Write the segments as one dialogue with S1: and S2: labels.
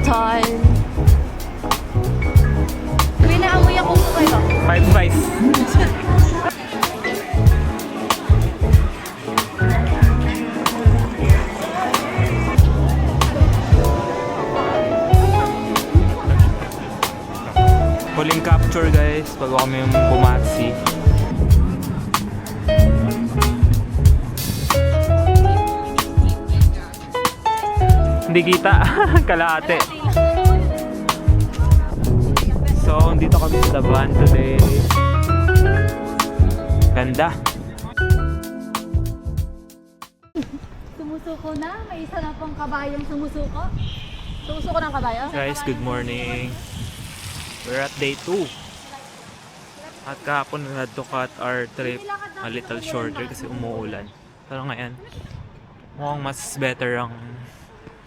S1: time. May naamoy ako po kayo.
S2: 5-5. Huling capture guys, bago kami bumasi. Hindi kita, kalahati. So, dito kami sa van today. Ganda.
S1: Sumusuko na. May isa na pang kabayong sumusuko. Sumusuko ng kabayo?
S2: Guys, good morning. We're at day 2. At kahapon we had to cut our trip a little shorter kasi umuulan. Pero ngayon, mukhang mas better ang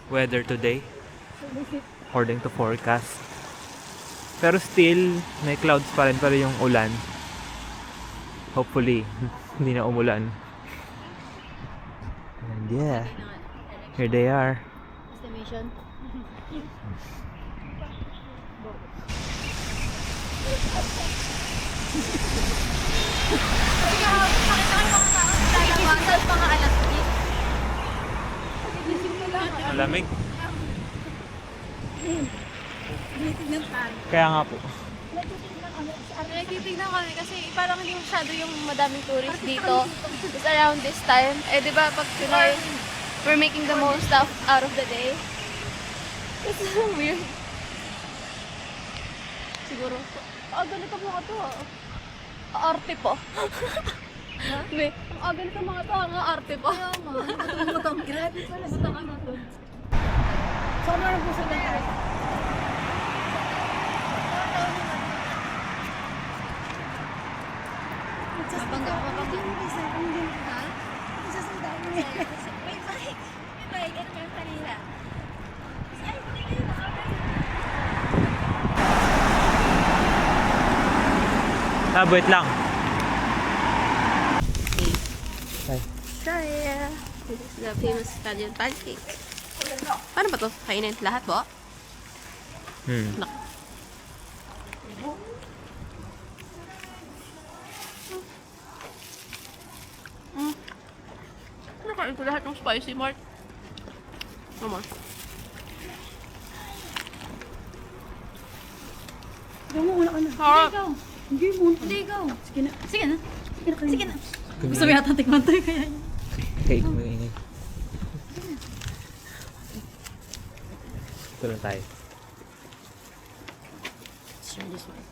S2: weather today according to forecast. Pero still, may clouds pa rin pero yung ulan. Hopefully, hindi na umulan. And yeah, here they are.
S1: Estimation. Mga alas 10.
S2: Malamig. Kaya nga po.
S1: Nagtitignan kami kasi parang hindi masyado yung madaming tourists dito. It's around this time. Eh di ba pag Pinoy, we're making the most out of the day. It's so weird. Siguro. Ganito mga to. Arte po. May, ganito mga to. Ang arte po. Matang. Grabe pala. Matang na to. So ano na po sa nangyari? Mabangga pa pa.
S2: Wait lang.
S1: Try. This is the famous Italian pancake. Paano ba to? Kainin lahat po? Nakain ko lahat ng spicy mart. Naman.
S3: Ikaw mo, wala ka na.
S1: Harap.
S3: Hindi mo.
S1: Hindi, go.
S3: Sige na.
S1: Sige na.
S3: Sige na.
S1: Sige na.
S3: Gusto mo yata tikman tayo kaya yun.
S2: Okay, maingay. Ito lang tayo.
S3: Share this one.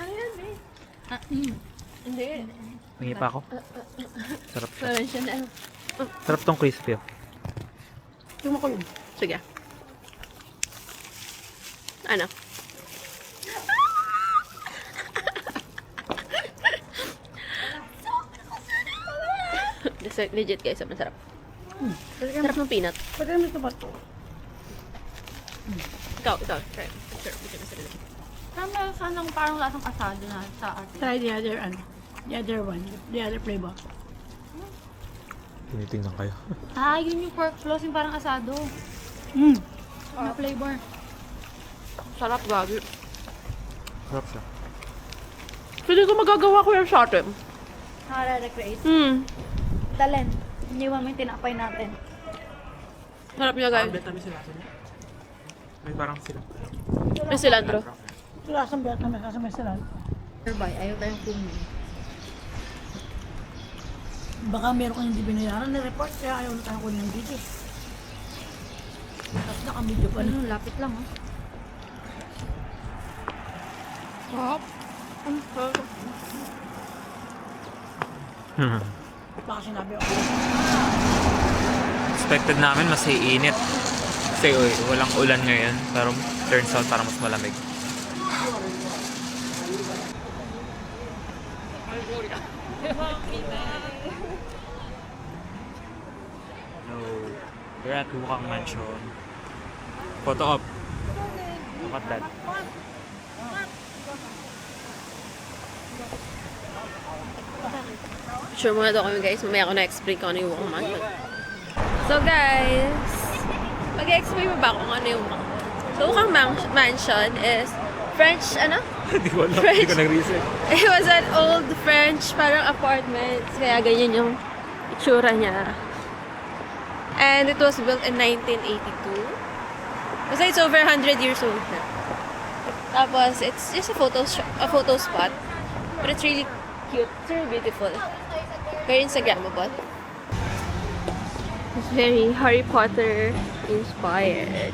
S1: Ayan eh. Hindi.
S2: Hingi pa ako. Sarap siya.
S1: Parang siya na.
S2: Sarap tong crispy. Oh.
S3: Tingnan ko yun.
S1: Sige. Ano? Dessert legit guys, masarap. Sarap ng peanut.
S3: Pwede naman ito ba?
S1: Ikaw. Try. Sure, hindi ka sarili.
S3: Tama, sanang parang lasang asado na sa arte. Try the other, the other one. The other flavor.
S2: Tinitingnan kayo.
S3: Yun yung pork floss, yung parang asado. Na flavor.
S1: Sarap gabi.
S2: Sarap siya.
S1: Pwede ko magagawa ko yung sa atin.
S3: Nakara-recreate. Talent. Iniwan mo yung tinapay natin.
S1: Sarap niya guys.
S2: May parang sila.
S1: May cilantro.
S3: Lasang biyak na may salan.
S1: Ayaw tayong kumin.
S3: Baka meron kang hindi binayaran na report, kaya ayaw na tayo kunin ng video. Tapos naka-video pa na.
S1: Lapit lang oh. Sarap. Ang sarap.
S3: Baka sinabi ako.
S2: Expected namin mas iinit. Kasi walang ulan ngayon. Pero turns out parang mas malamig. No. We're at Wukang Mansion. Photo op. Look at that.
S1: Sure muna daw kami guys. Mamaya ako na-explain kung ano yung Wukong Mansion. So guys, mag-explain mo ba kung ano yung So Wukong Mansion is French, ano?
S2: Hindi ko alam. Hindi ko nag-research.
S1: It was an old French parang apartment. Kaya ganyan yung itsura niya. And it was built in 1982. Kasi it's over 100 years old na. Tapos, it's just a photo spot. But it's really cute. It's really beautiful. Very Instagrammable. It's very Harry Potter inspired.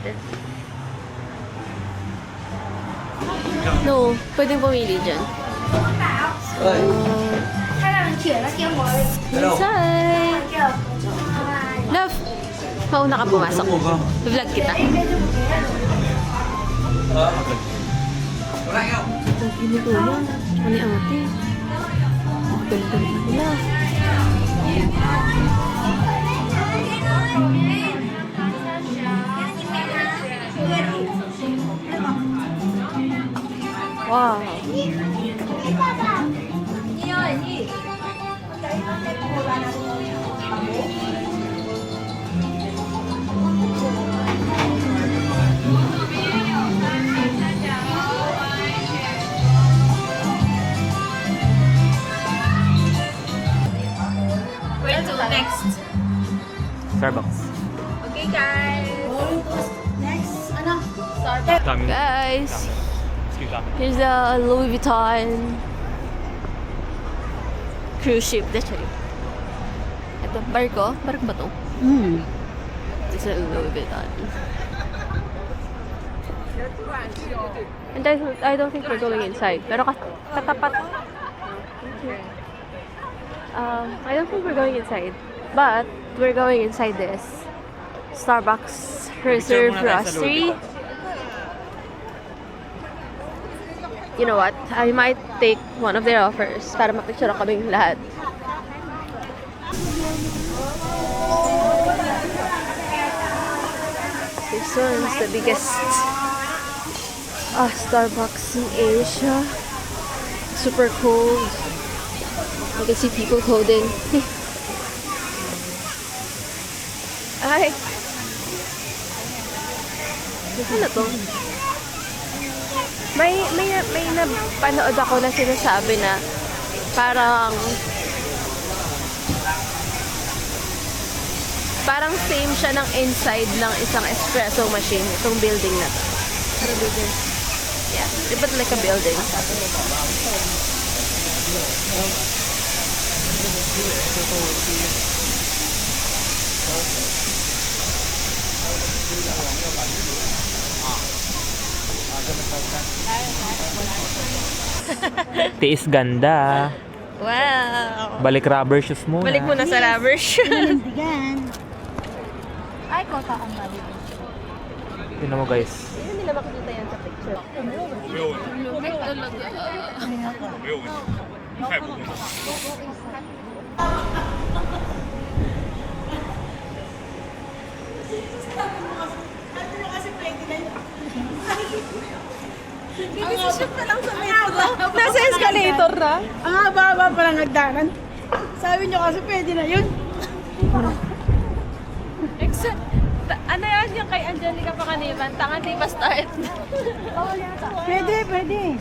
S1: No, pwedeng pumili dyan. Inside! Love! Mauna ka pumasok. Vlog kita. Ang pinutulan. Ano yung ate? Ang ganda nila. Wow. Where to next?
S2: Starbucks.
S1: Okay, guys.
S3: Next, ano?
S1: Starbucks.
S2: Dami.
S1: Guys,
S2: Excuse me.
S1: here's the Louis Vuitton cruise ship. That's right. Ito, barko. Barko ba to? It's a Louis Vuitton. And I don't think we're going inside. Pero katapat. I don't think we're going inside. But we're going inside this Starbucks Reserve Roastery. You know what? I might take one of their offers para mapicture kaming lahat. This one's the biggest Starbucks in Asia. Super cold. You can see people clothing. Ay! Ano to? May napanood ako na sinasabi na parang same siya ng inside ng isang espresso machine, itong building na to. Yeah, but like a building.
S2: Tiis ganda.
S1: Wow!
S2: Balik rubber shoes muna.
S1: Balik muna sa rubber shoe.
S3: Nandigan. Ay, kota ang balik.
S2: Tignan mo guys.
S1: Hindi nila makikita yan sa picture. Lumig talaga. Bibisiship na lang sa metro. Nasa escalator na.
S3: Ang haba-haba pa lang nagdanan. Sabi nyo kasi pwede na yun.
S1: Exact. Ano yan yung kay Angelica Pakaniban? Tangan di ba start?
S3: Pwede, pwede.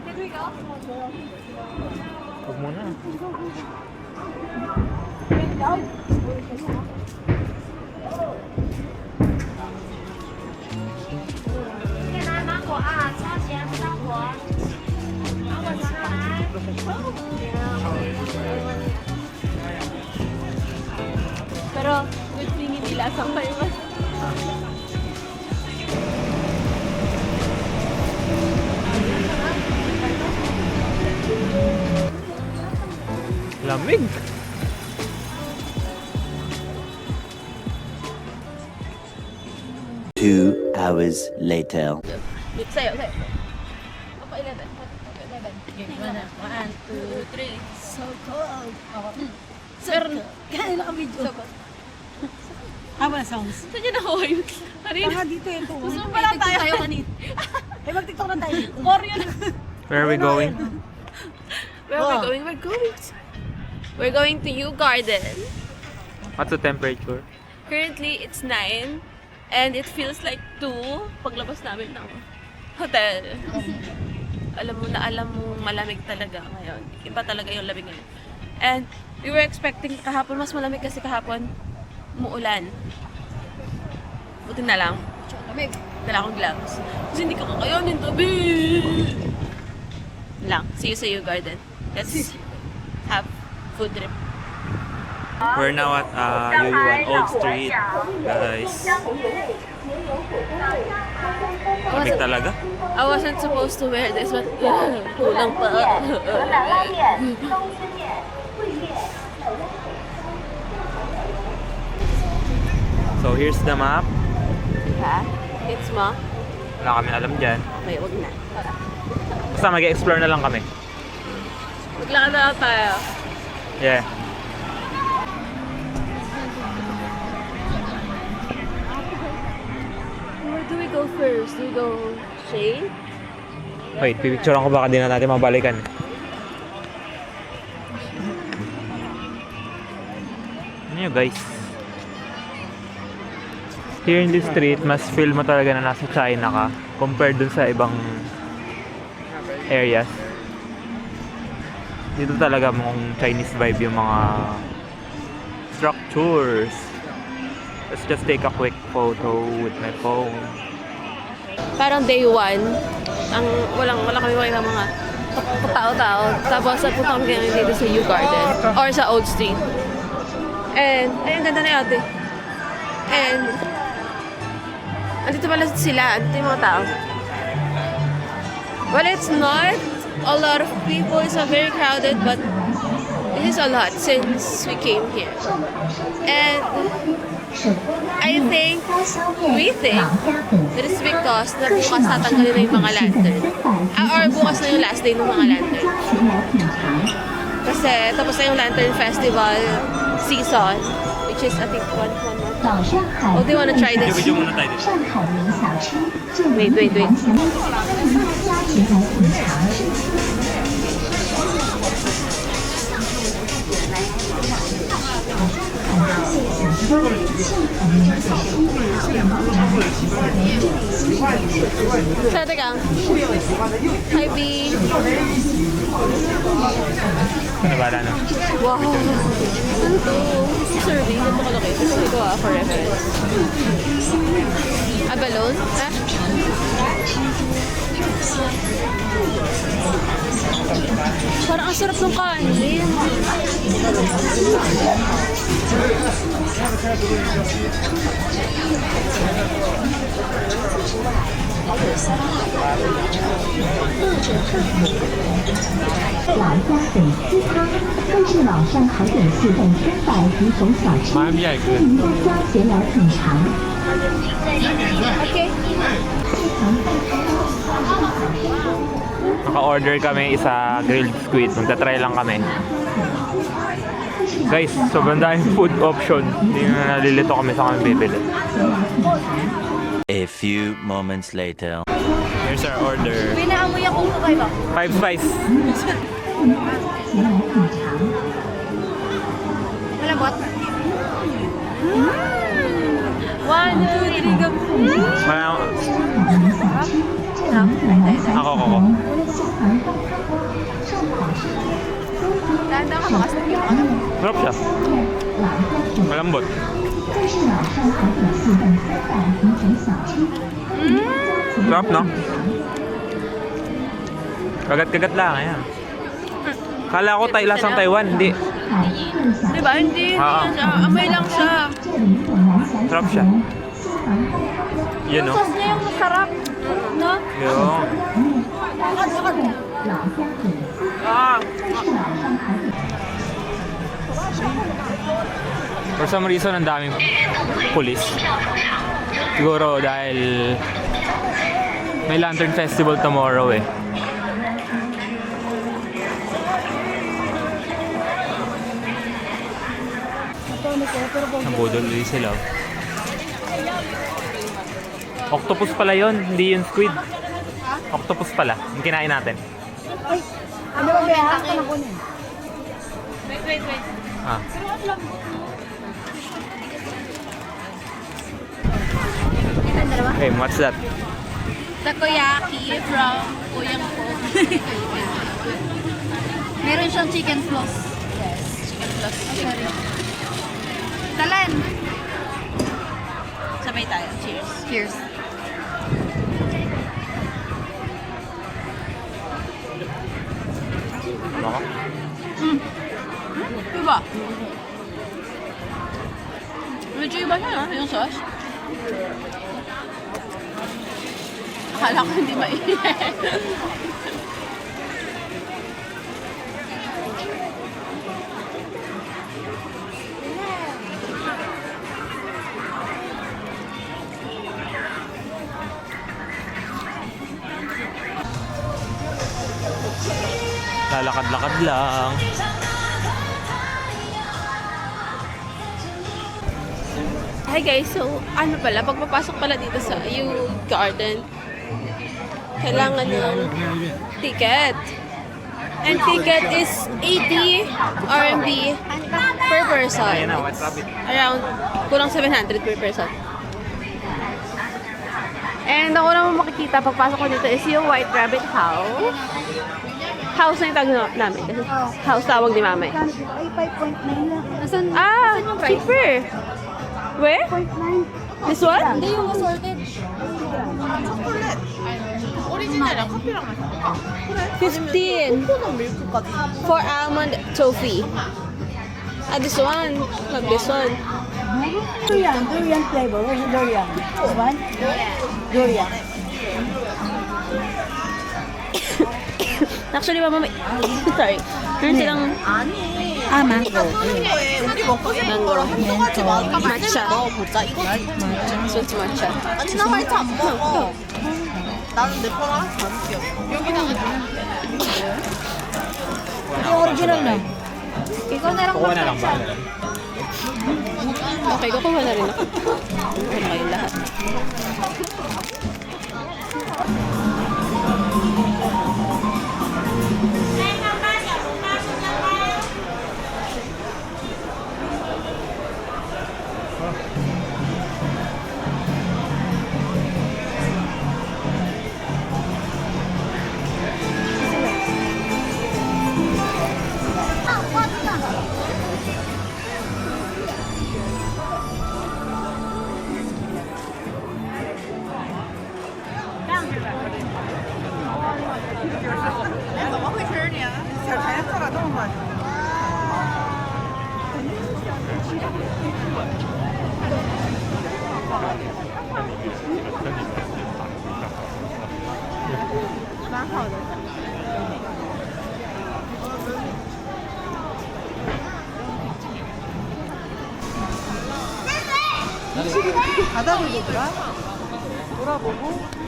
S1: Did we go?
S2: Huwag muna.
S1: Pero good thing hindi lasang tayo.
S2: Lamig.
S4: Two hours later.
S1: Sa'yo. Opo, 11. 11. 1, 2, 3.
S3: So cold.
S1: Sir,
S3: Kaya lang ang video. Wala sounds.
S1: saan niya nakuha yun? Kanina.
S3: Baka dito ito.
S1: Gusto mo pala tayo kanina.
S3: Eh, mag-tiktok na tayo dito.
S1: Korean.
S2: Where are we going?
S1: Where are we going? We're going to U Garden.
S2: What's the temperature?
S1: Currently, it's 9 and it feels like 2 paglabas namin ng hotel. Alam mo malamig talaga ngayon. Iba talaga yung lamig ngayon. And we were expecting kahapon mas malamig kasi kahapon umuulan. Buti na lang. Lamig. Dala akong gloves. Kasi hindi ko kakayanin tabi. Lang. See you sa U Garden. Let's have food trip.
S2: We're now at Yuyuan Old Street, guys. Lamig talaga.
S1: I wasn't supposed to wear this, but kulang pa.
S2: So here's the map.
S1: Ha? It's mo?
S2: Wala kami alam dyan.
S1: Okay, wag na.
S2: Basta mag-explore na lang kami.
S1: Maglakad na lang tayo.
S2: Yeah.
S1: Where do we go first? Do we go shade?
S2: Wait, pipicturean ko baka di na natin mabalikan. Ano yun, guys? Here in this street, mas feel mo talaga na nasa China ka compared dun sa ibang areas. Dito talaga mong Chinese vibe yung mga structures. Let's just take a quick photo with my phone.
S1: Parang day 1, ang wala kami makita mga tao-tao. Tapos napunta kami ngayon dito sa U Garden or sa Old Street. And, ayun, ganda na yung ate. And, andito pala sila, andito yung mga tao. Well, it's not a lot of people, it's not very crowded, but this is a lot since we came here. And we think that it's because na bukas tatanggalin na yung mga lantern. Or bukas na yung last day ng mga lantern. Kasi tapos na yung lantern festival season, which is I think one month. Oh, do you wanna try this?
S2: Video muna tayo dito.
S1: Wait. 在这个 Hi B.
S2: Ano ba na?
S1: Wow. Ano to? Survey. Ganito kalaki. Kasi ko for reference. A balloon? Ha? Parang ang sarap ng kanin.
S2: Marami good.
S1: Okay.
S2: Naka-order kami isa grilled squid. Magta-try lang kami. Guys, sobrang daming food option. Hindi na nalilito kami sa kami bibili.
S4: A few moments later.
S2: Here's our order.
S1: Pinaamoy akong kakay ba?
S2: 5 spice.
S1: Malambot? 1, 2, 3, go!
S2: Ako.
S1: Tanda ka makas na ka.
S2: Sarap siya. Malambot. Sarap, no? Kagat-kagat lang, ayan. Kala ko lasang Taiwan, hindi.
S1: Diba? Hindi. Amoy lang siya.
S2: Sarap siya. Yun, no?
S1: Sauce niya yung masarap. No?
S2: Yung. For some reason, ang daming pulis. Siguro dahil may Lantern Festival tomorrow eh. Nabudol ulit sila. Octopus pala yon, hindi yung squid. Octopus pala, yung kinain natin.
S3: Ano ba ba? Ano ko niya?
S1: Wait.
S2: Ah. Hey, what's that?
S1: Takoyaki from Uyang Po. Meron siyang chicken floss. Yes, chicken floss. Sorry. Talan! Sabay tayo. Cheers. Cheers.
S2: Baka?
S1: Iba. Medyo iba siya, no? Yung sauce. Akala ko hindi mainit.
S2: Lalakad-lakad lang.
S1: Hi guys, so ano pala, pagpapasok pala dito sa U Garden, kailangan ng ticket. And ticket is 80 RMB per person.
S2: Ayan na, white rabbit.
S1: Around, kulang 700 per person. And ako naman makikita pagpasok ko dito is yung White Rabbit House. House na yung tawag namin. Kasi house tawag ni mama eh.
S3: Ay, 5.9 lang.
S1: Ah, cheaper. Where?
S3: 5.9.
S1: This one?
S3: Hindi yung assorted.
S1: 15 for almond toffee. Ah, this one. Love this one.
S3: Durian flavor. Where's the durian? This one? Durian.
S1: Actually, mama, may... sorry. Meron silang
S3: Mango.
S1: mango. Matcha. Sweet matcha.
S5: 아니 나 화이트 안 먹어. 나는 내 거랑 하나도 안 웃겨.
S3: Yung original na.
S2: Kuha na lang ba?
S1: Okay, kukuha na rin ako. Okay na kayong lahat.
S5: 너가 왜 그러냐? 잘했더라 너무 많이. 바닥을 보더라. 돌아보고.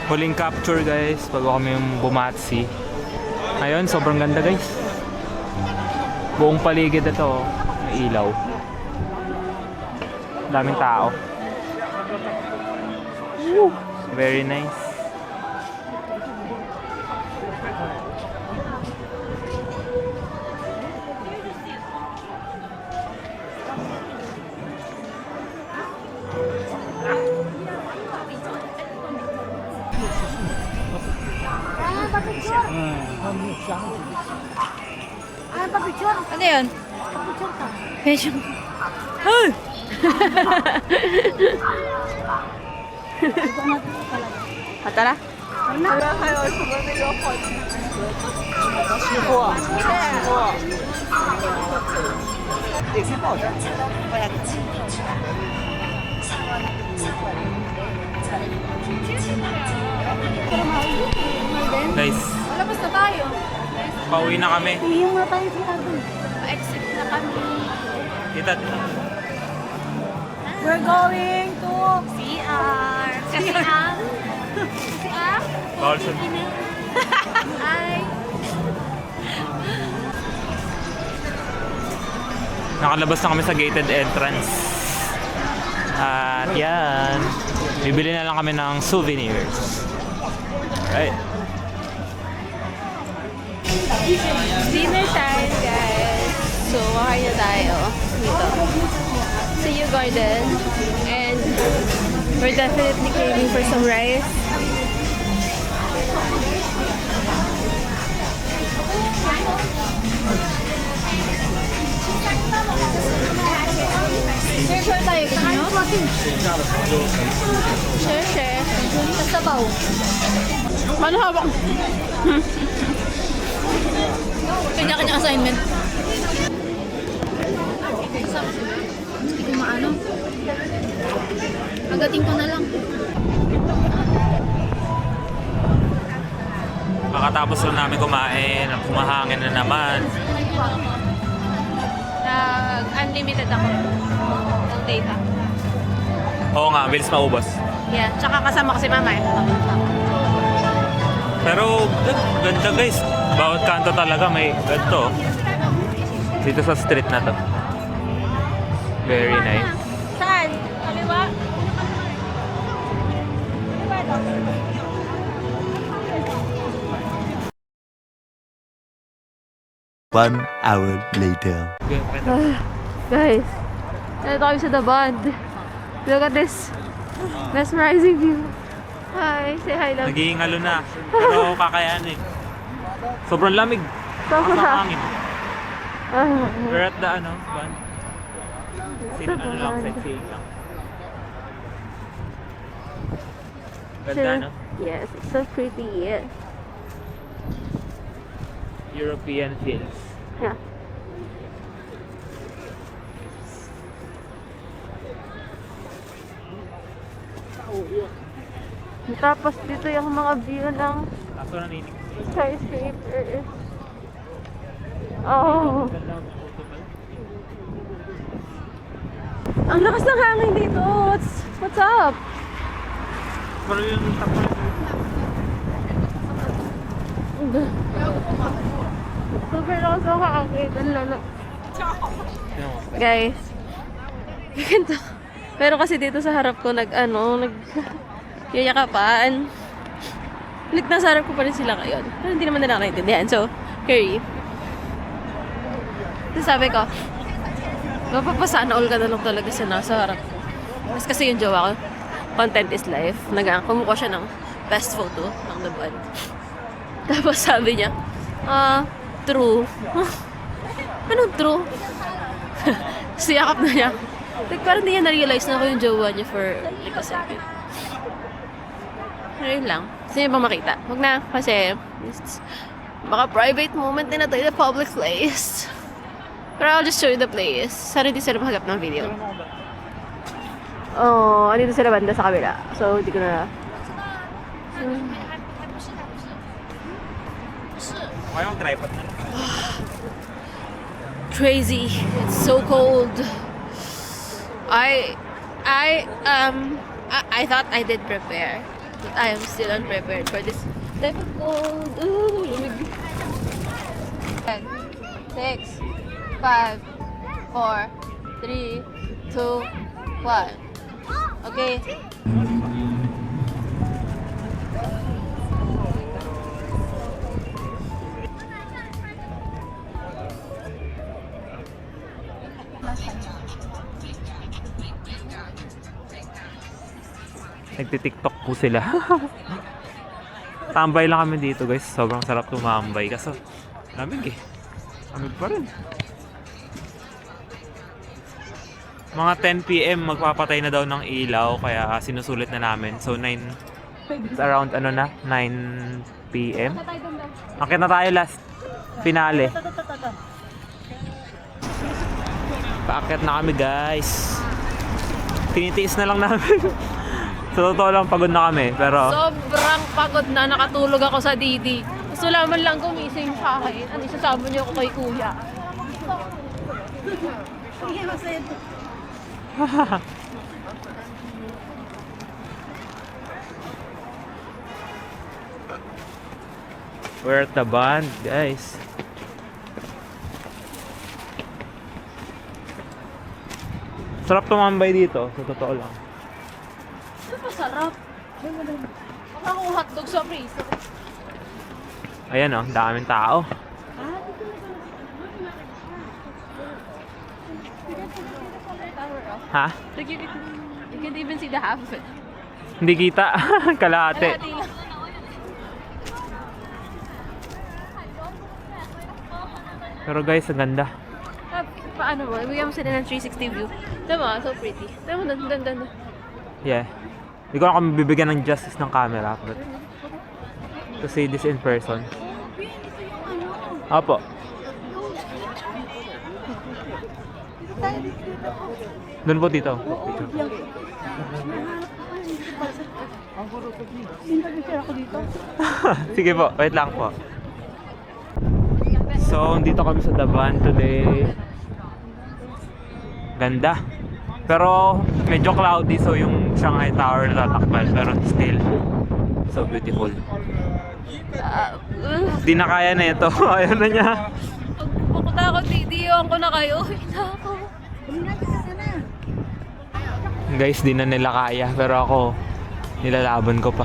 S2: Huling capture guys, bago kami yung bumatsi. Ayun, sobrang ganda guys. Buong paligid ito, may ilaw. Daming tao. Woo! Very nice.
S1: Ano yun? Medyo... Tara.
S2: Guys,
S1: Malabas na tayo.
S2: pauwi na kami.
S3: Yung mga tayo sa atin.
S1: Exit na kami.
S2: Tita.
S3: We're going to...
S1: CR. CR. CR?
S2: Bawal sa...
S1: Ay.
S2: Nakalabas na kami sa gated entrance. At yan. Bibili na lang kami ng souvenirs. Right.
S1: Dinner time, guys. So, makain na tayo dito. See you, Gordon. And we're definitely craving for some rice. Share tayo, gusto nyo? Share. Sa sabaw.
S3: Ano hawak?
S1: Kanya-kanya assignment. Hindi ko maano. Agating ko na lang.
S2: Makatapos lang namin kumain, kumahangin na naman.
S1: Unlimited ako ng data.
S2: Oo nga, bilis maubos.
S1: Yeah, tsaka kasama ko si mama eh.
S2: Pero ganda guys. Bawat kanto talaga may ganito. Dito sa street na to. Very nice.
S1: Saan? Kaliwa?
S4: One hour later.
S1: Guys, nandito kami sa The Bond. Look at this mesmerizing view. Hi, say hi lang.
S2: Nagihingalo na. Pero kakayanin. Sobrang lamig.
S1: Sobra.
S2: Ang hangin. We're at the band. Sightseeing lang. Ganda, no?
S1: Yes, it's so pretty. Yeah.
S2: European feels.
S1: Yeah. Tapos dito yung mga view ng
S2: Kaso naninig.
S1: skyscraper. Oh. Ang lakas ng hangin dito. What's up?
S2: Pero yung tapos.
S1: Super lakas ng hangin. Ang lala. Guys. Ganito. Pero kasi dito sa harap ko yayakapan. Nasa harap ko pa rin sila ngayon. Pero hindi naman nila nakaintindihan. So, curry. Tapos sabi ko, mapapasana all ka na lang talaga sa nasa harap ko. Mas kasi yung jowa ko, content is life. Kumukuha siya ng best photo ng The Bond. Tapos sabi niya, true. Anong true? Siyakap na niya. Like, parang hindi niya na-realize na ako yung jowa niya for like a second. Pero yun lang. Gusto niya ba makita? Huwag na. Kasi, baka private moment din na tayo na public place. Pero I'll just show you the place. Sana hindi sila mahagap ng video. Oh, andito sila banda sa kabila. So, hindi ko na...
S2: Kaya yung tripod na.
S1: Crazy. It's so cold. I thought I did prepare. But I am still unprepared for this type of cold. Ooh, lamig. 10, 6, 5, 4, 3, 2, 1. Okay.
S2: Nagti-TikTok po sila. Tambay lang kami dito guys. Sobrang sarap tumambay. Kaso, lamig eh. Lamig pa rin. Mga 10 PM magpapatay na daw ng ilaw. Kaya sinusulit na namin. So, it's around 9 PM. Akit na tayo last. Finale. Paakit na kami guys. Tinitiis na lang namin. Sa totoo lang, pagod na kami, pero...
S1: Sobrang pagod na. Nakatulog ako sa Didi. Gusto naman lang gumising sa akin. Ano, isasama niyo ako kay kuya.
S2: We're at the band, guys. Sarap tumambay dito, sa totoo lang.
S1: Ito masarap. Parang akong hotdog sa freezer.
S2: Ayan oh, daming tao. Ha?
S1: Like you can't even see the half of it.
S2: Hindi kita. Kalahati.
S1: Kalahati lang.
S2: Pero guys, ang ganda.
S1: Paano mo? Bigyan mo sila ng 360 view. Tama, so pretty. Tama, dan.
S2: Yeah. Hindi ko ako mabibigyan ng justice ng camera. But to see this in person. Opo. Doon po dito. Sige po, wait lang po. So, dito kami sa Daban today. Ganda. Pero medyo cloudy, so yung Shanghai Tower natatakpan. Pero still, so beautiful. Di na kaya na ito. Ayaw na niya.
S1: Pupunta ako, didiyon ko na kayo. Uy, ako.
S2: Guys, di na nila kaya. Pero ako, nilalaban ko pa.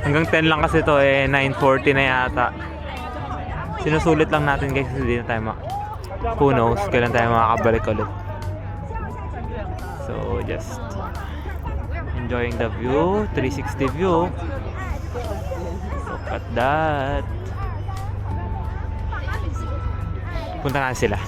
S2: Hanggang 10 lang kasi to eh. 9:40 na yata. Sinusulit lang natin guys kasi di na tayo who knows kailan tayo makakabalik ulit. So, just enjoying the view. 360 view. Look at that. Punta na sila.